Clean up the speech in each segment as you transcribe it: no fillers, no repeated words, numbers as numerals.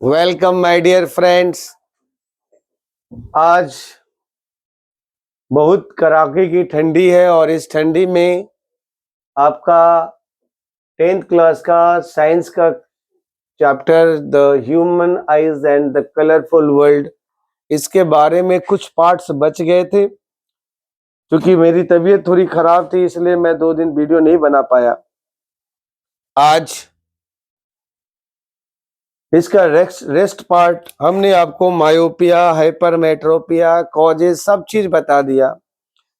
Welcome my dear friends. आज बहुत कड़ाके की ठंडी है और इस ठंडी में आपका 10th क्लास का साइंस का chapter the human eyes and the colourful world, इसके बारे में कुछ पार्ट्स बच गए थे। क्योंकि मेरी तबीयत थोड़ी खराब थी इसलिए मैं 2 दिन वीडियो नहीं बना पाया। आज इसका रेस्ट पार्ट हमने आपको मायोपिया, हाइपरमेट्रोपिया, कॉजेज सब चीज बता दिया।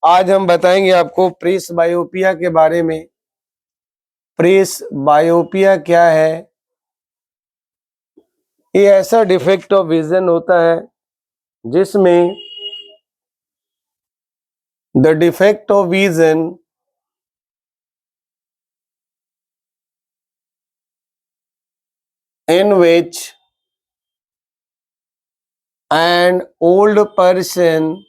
आज हम बताएंगे आपको प्रेस बायोपिया के बारे में। प्रेस बायोपिया क्या है? ये ऐसा डिफेक्ट ऑफ विजन होता है जिसमें the defect of vision in which an old person,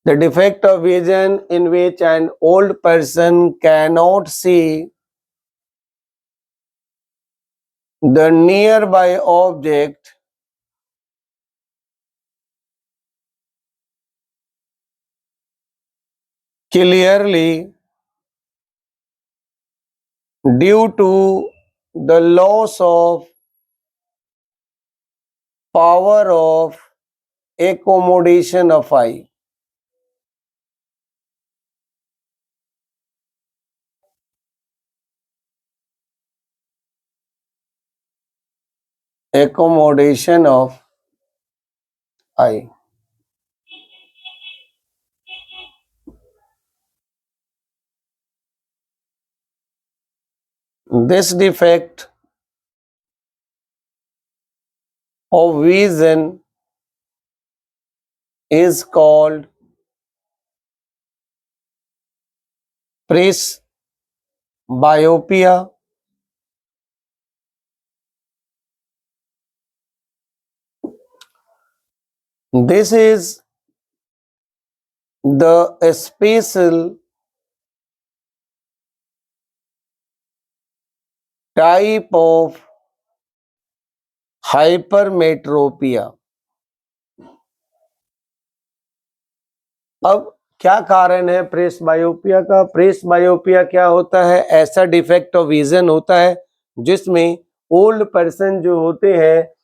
the defect of vision in which an old person cannot see the nearby object clearly due to the loss of power of accommodation of eye. Accommodation of eye. This defect of vision is called presbyopia. This is the special type of hypermetropia. अब क्या कारण है press बायोपिया का? Press बायोपिया क्या होता है? ऐसा defect of vision होता है जिसमें ओल्ड पर्सन जो होते हैं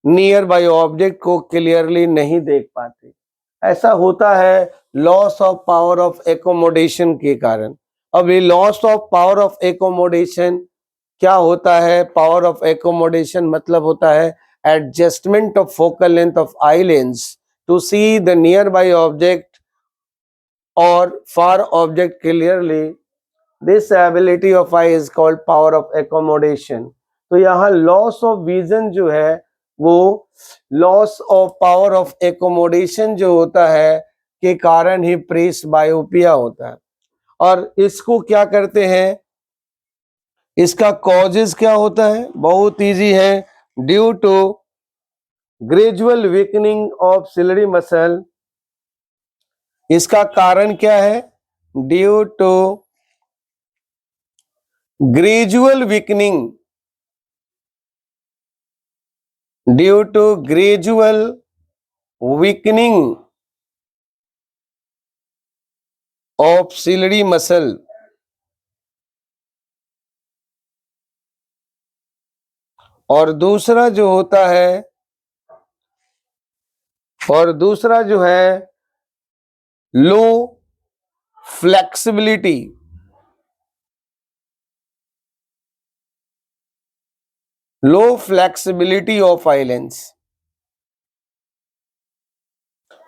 नियर बाय ऑब्जेक्ट को क्लियरली नहीं देख पाते। ऐसा होता है loss of power of accommodation के कारण। अब ये loss of power of accommodation क्या होता है? पावर ऑफ एकोमोडेशन मतलब होता है adjustment of focal length of eye lens to see the near by object or far object clearly. This ability of eye is called power of accommodation. तो यहाँ loss of vision जो है वो loss of power of accommodation जो होता है के कारण ही प्रेस बायोपिया होता है। और इसको क्या करते हैं? इसका कॉजेज क्या होता है? बहुत इजी है। Due to gradual weakening of ciliary muscle. इसका कारण क्या है? Due to gradual weakening, due to gradual weakening of ciliary muscle. और दूसरा जो होता है low flexibility, low flexibility of eye lens.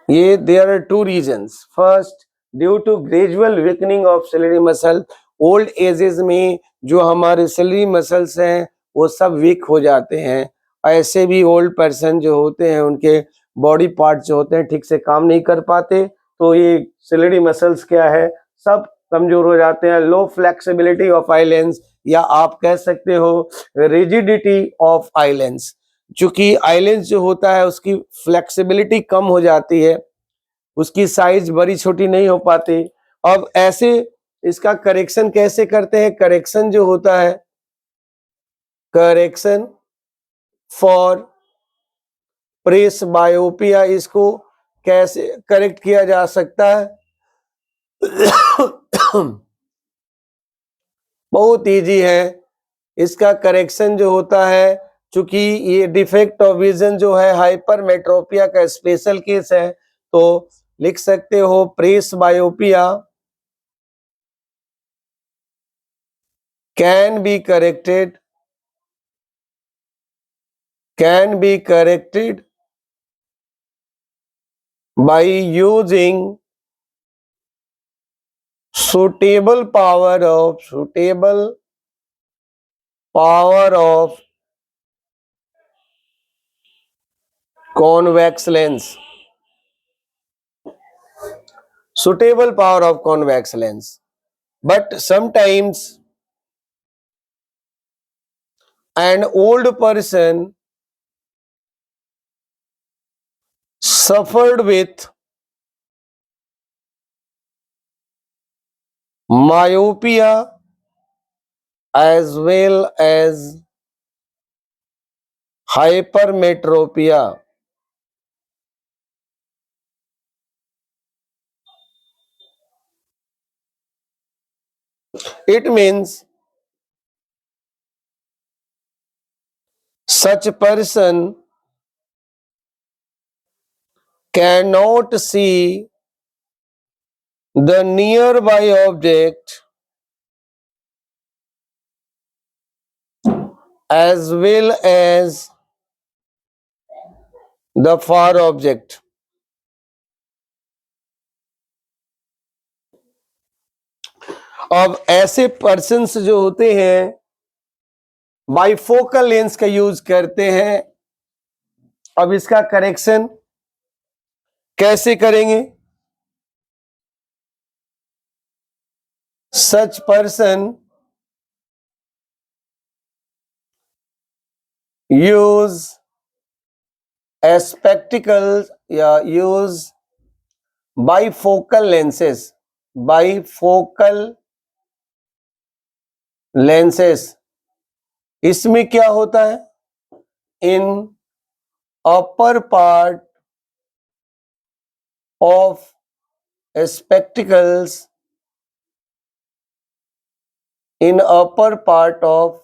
ये there are 2 reasons. First, due to gradual weakening of ciliary muscle. Old ages में जो हमारे ciliary muscles हैं वो सब वीक हो जाते हैं। ऐसे भी ओल्ड पर्सन जो होते हैं उनके बॉडी पार्ट जो होते हैं ठीक से काम नहीं कर पाते, तो ये सिलरी मसल्स क्या है सब कमजोर हो जाते हैं। लो फ्लेक्सिबिलिटी ऑफ आई लेंस, या आप कह सकते हो रिजिडिटी ऑफ आई लेंस। चूंकि आई लेंस जो होता है उसकी फ्लेक्सिबिलिटी कम हो जाती है, उसकी साइज बड़ी छोटी नहीं हो पाती। अब ऐसे इसका करेक्शन कैसे करते हैं? करेक्शन जो होता है, करेक्शन फॉर प्रेसबायोपिया, इसको कैसे करेक्ट किया जा सकता है? बहुत इजी है। इसका करेक्शन जो होता है, चूंकि ये डिफेक्ट ऑफ विजन जो है हाइपरमेट्रोपिया का स्पेशल केस है, तो लिख सकते हो presbyopia can be corrected by using suitable power of convex lens. Suitable power of convex lens. But sometimes an old person suffered with myopia as well as hypermetropia. It means such person cannot see the nearby object as well as the far object. अब ऐसे persons जो होते हैं bifocal lens का use करते हैं। अब इसका करेक्शन कैसे करेंगे? सच पर्सन यूज spectacles या यूज बाइफोकल लेंसेस। इसमें क्या होता है? In upper part of spectacles, in upper part of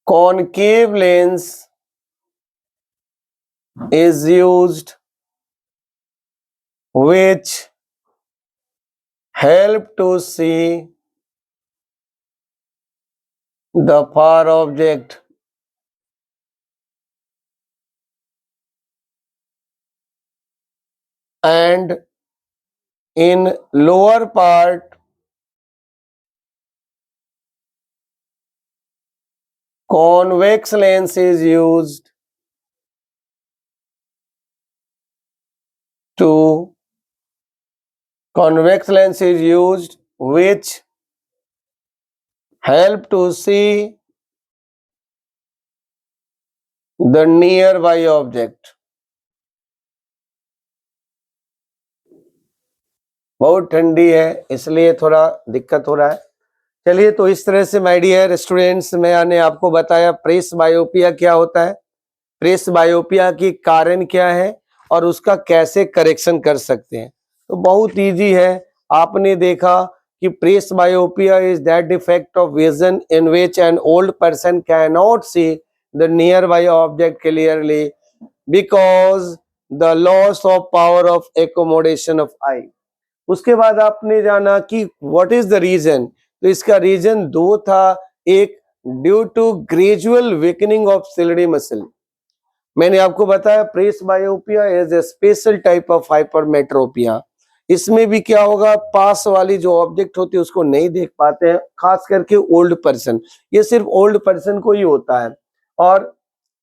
concave lens is used, which help to see the far object. And in lower part convex lens is used which help to see the nearby object. बहुत ठंडी है इसलिए थोड़ा दिक्कत हो रहा है। चलिए, तो इस तरह से माय डियर स्टूडेंट्स, मैंने आपको बताया प्रेस बायोपिया क्या होता है, प्रेस बायोपिया की कारण क्या है और उसका कैसे करेक्शन कर सकते हैं। तो बहुत इजी है। आपने देखा कि presbyopia is that defect of vision in which an old person can not see the near by object clearly because the loss of power of accommodation of eye. उसके बाद आपने जाना कि व्हाट इज द रीजन। तो इसका reason दो था। एक, due to gradual weakening of ciliary muscle. मैंने आपको बताया presbyopia is a special type of hypermetropia. इसमें भी क्या होगा, पास वाली जो ऑब्जेक्ट होती है उसको नहीं देख पाते हैं, खास करके ओल्ड पर्सन। ये सिर्फ ओल्ड पर्सन को ही होता है। और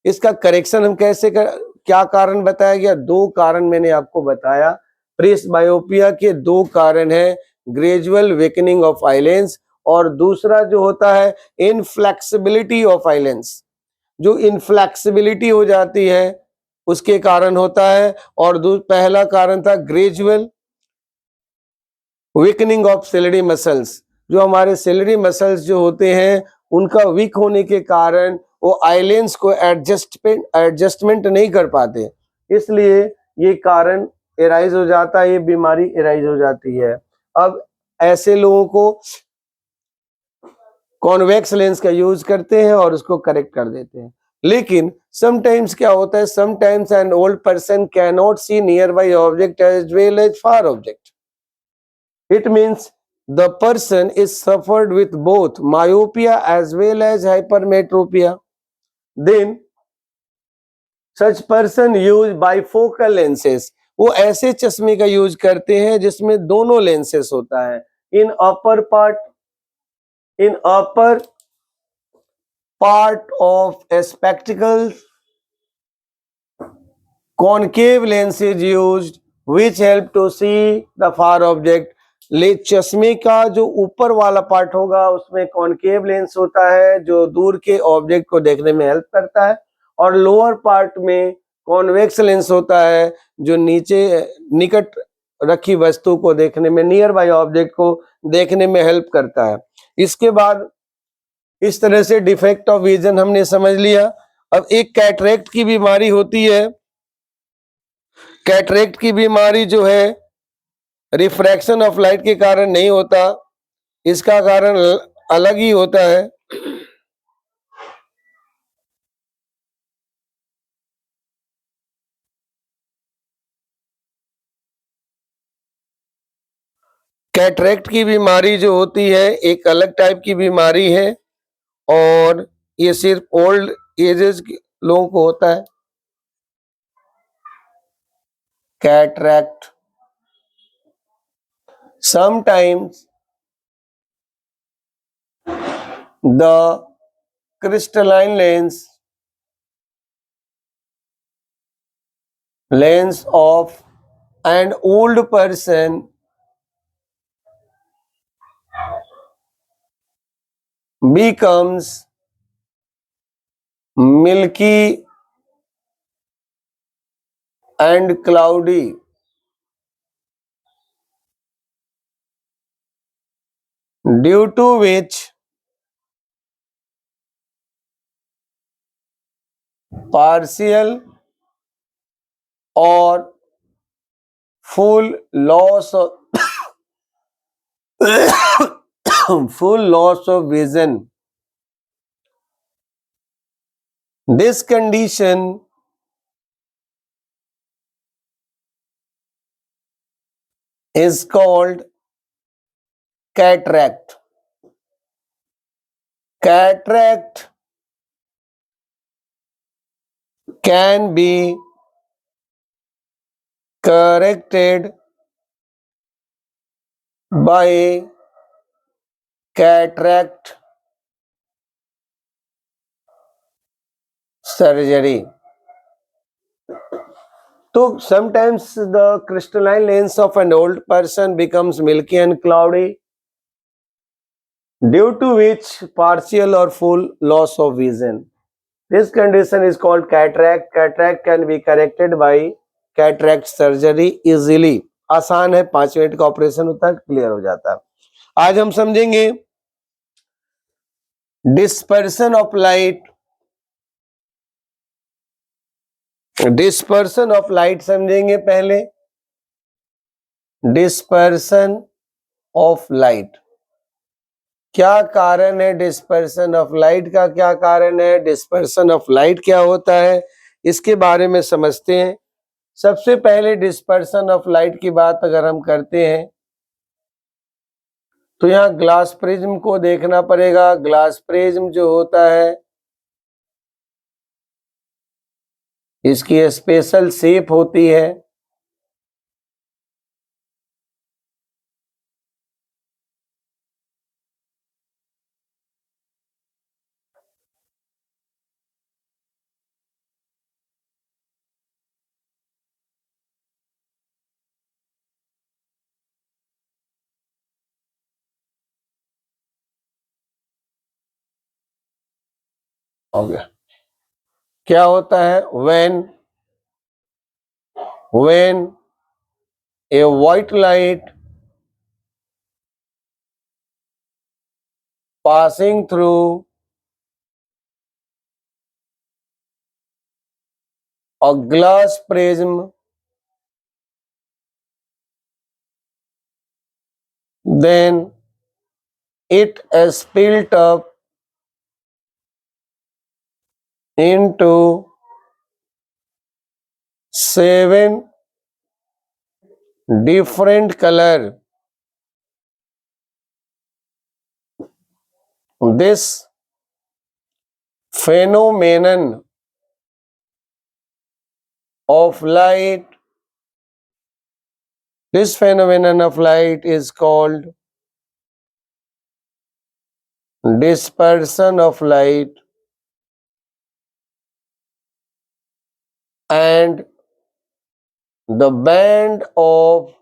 इसका करेक्शन हम कैसे क्या कारण बताया गया? दो कारण मैंने आपको बताया। प्रेस बायोपिया के दो कारण है, gradual weakening of eye lens और दूसरा जो होता है इनफ्लेक्सिबिलिटी ऑफ आई लेंस। जो इनफ्लेक्सिबिलिटी हो जाती है उसके कारण होता है। और पहला कारण था ग्रेजुअल वीकनिंग ऑफ सिलिडी मसल्स, जो हमारे सिलरी मसल्स जो होते हैं उनका वीक होने के कारण वो आईलेंस को एडजस्टमेंट नहीं कर पाते, इसलिए ये कारण एराइज हो जाता है, ये बीमारी एराइज हो जाती है। अब ऐसे लोगों को कॉन्वेक्स लेंस का यूज करते हैं और उसको करेक्ट कर देते हैं। लेकिन समटाइम्स क्या होता है, sometimes an old person can not see nearby object as well as far object. It means the person is suffered with both myopia as well as hypermetropia. Then such person use bifocal lenses. वो ऐसे चश्मे का use करते हैं जिसमें दोनों lenses होता है। In upper part of a spectacle, concave lens is used which help to see the far object. ले चश्मे का जो ऊपर वाला पार्ट होगा उसमें कॉनकेव लेंस होता है जो दूर के ऑब्जेक्ट को देखने में हेल्प करता है, और लोअर पार्ट में कॉन्वेक्स लेंस होता है जो नीचे निकट रखी वस्तु को देखने में, नियर बाय ऑब्जेक्ट को देखने में हेल्प करता है। इसके बाद इस तरह से डिफेक्ट ऑफ विजन हमने समझ लिया। अब एक कैटरेक्ट की बीमारी होती है। कैटरेक्ट की बीमारी जो है रिफ्रैक्शन ऑफ लाइट के कारण नहीं होता, इसका कारण अलग ही होता है। कैटरेक्ट की बीमारी जो होती है एक अलग टाइप की बीमारी है और ये सिर्फ ओल्ड एजेस के लोगों को होता है। Cataract sometimes the crystalline lens of an old person becomes milky and cloudy due to which partial or full loss of full loss of vision. This condition is called cataract. Cataract can be corrected by cataract surgery. So sometimes the crystalline lens of an old person becomes milky and cloudy, due to which partial or full loss of vision. This condition is called cataract. Cataract can be corrected by cataract surgery easily. आसान है, 5 minute का operation होता है, clear हो जाता है। आज हम समझेंगे dispersion of light. Dispersion of light समझेंगे पहले। डिस्पर्सन ऑफ लाइट, क्या कारण है डिस्पर्सन ऑफ लाइट का, क्या कारण है, डिस्पर्सन ऑफ लाइट क्या होता है, इसके बारे में समझते हैं। सबसे पहले डिस्पर्सन ऑफ लाइट की बात अगर हम करते हैं तो यहाँ ग्लास प्रिज्म को देखना पड़ेगा। ग्लास प्रिज्म जो होता है इसकी स्पेशल शेप होती है। हो गया। क्या होता है, when a white light passing through a glass prism, then it is split up into 7 different color. This phenomenon of light, this phenomenon of light is called dispersion of light, and the band of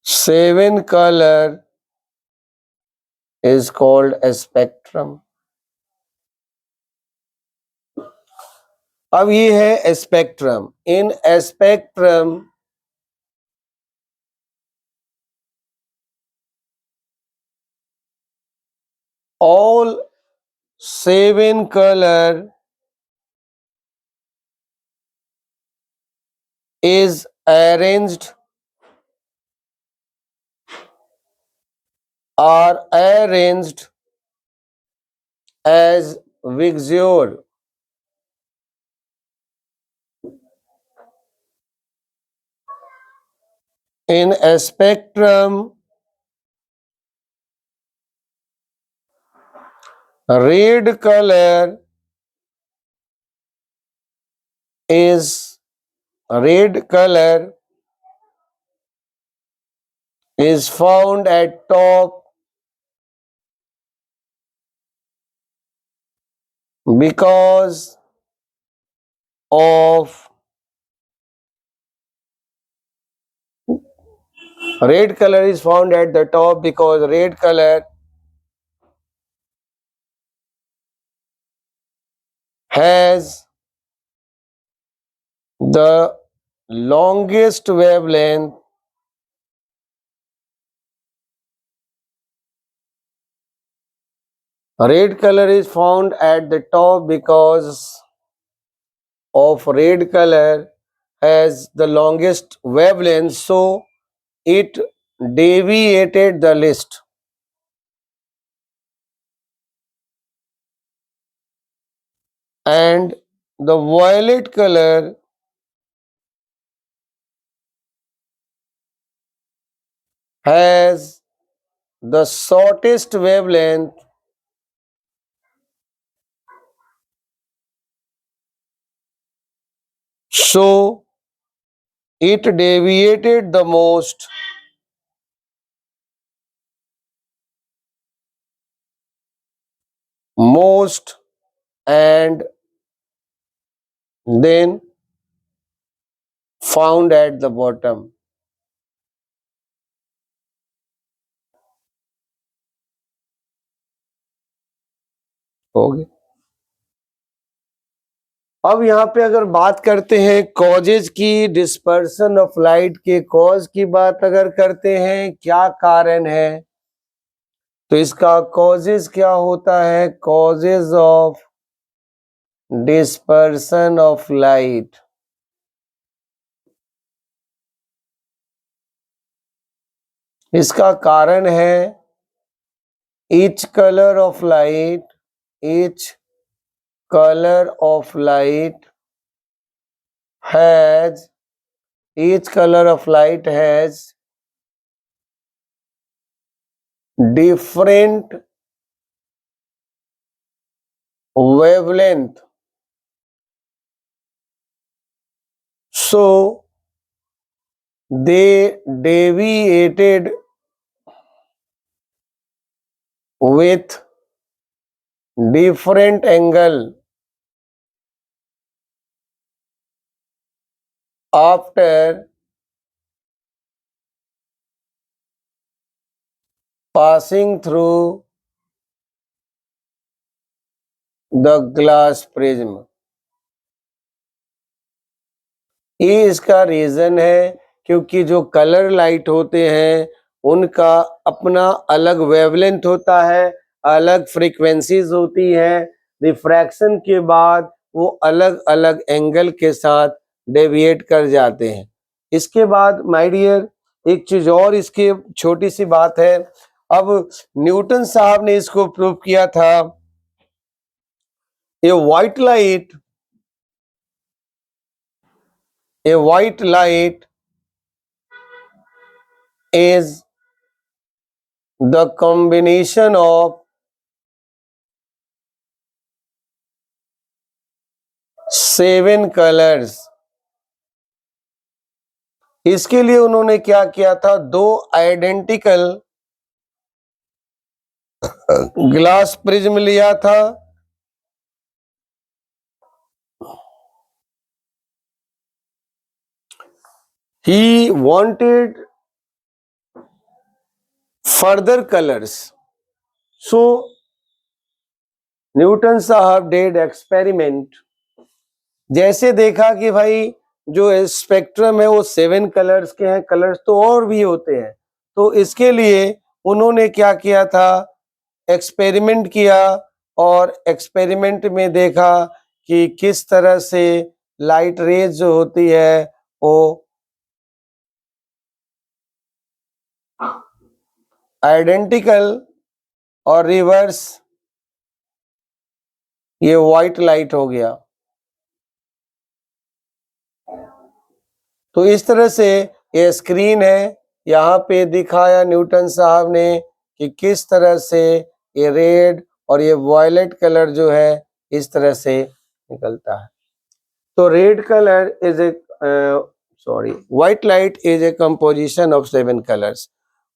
7 color is called a spectrum. अब ये है spectrum. In spectrum all 7 color is arranged as Vixure. In a spectrum, red color is found at top because of red color is found at the top because red color has the longest wavelength red color is found at the top because of red color has the longest wavelength, so it deviated the least. And the violet color has the shortest wavelength, so it deviated the most. And then found at the bottom. हो गया. अब यहाँ पे अगर बात करते हैं causes की, डिस्पर्सन ऑफ लाइट के कॉज की बात अगर करते हैं, क्या कारण है, तो इसका कॉजेज क्या होता है? Causes of dispersion of light. इसका कारण है each color of light has different wavelength, so they deviated with different angle after passing through the glass prism. ये इसका रीजन है, क्योंकि जो कलर लाइट होते हैं उनका अपना अलग वेवलेंथ होता है, अलग फ्रीक्वेंसीज होती है। रिफ्रैक्शन के बाद वो अलग अलग एंगल के साथ डेविएट कर जाते हैं। इसके बाद माय डियर एक चीज और इसकी छोटी सी बात है। अब न्यूटन साहब ने इसको प्रूव किया था। A white light is the combination of 7 colors। इसके लिए उन्होंने क्या किया था, 2 आइडेंटिकल ग्लास प्रिज्म लिया था। He wanted further colors, so Newton साहब did experiment। जैसे देखा कि भाई जो स्पेक्ट्रम है वो 7 कलर्स के हैं, कलर्स तो और भी होते हैं, तो इसके लिए उन्होंने क्या किया था, एक्सपेरिमेंट किया और एक्सपेरिमेंट में देखा कि किस तरह से लाइट रेज जो होती है वो आइडेंटिकल और रिवर्स, ये व्हाइट लाइट हो गया। तो इस तरह से ये स्क्रीन है, यहाँ पे दिखाया न्यूटन साहब ने कि किस तरह से ये रेड और ये वॉयलेट कलर जो है इस तरह से निकलता है। तो red colour is a white light is a composition of 7 colours.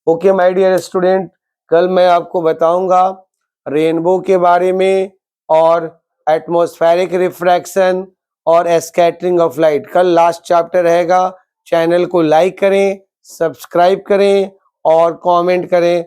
Okay my dear student, कल मैं आपको बताऊंगा रेनबो के बारे में और एटमॉस्फेरिक रिफ्रैक्शन और स्कैटरिंग ऑफ लाइट। कल लास्ट चैप्टर रहेगा। चैनल को लाइक करें, सब्सक्राइब करें और कमेंट करें।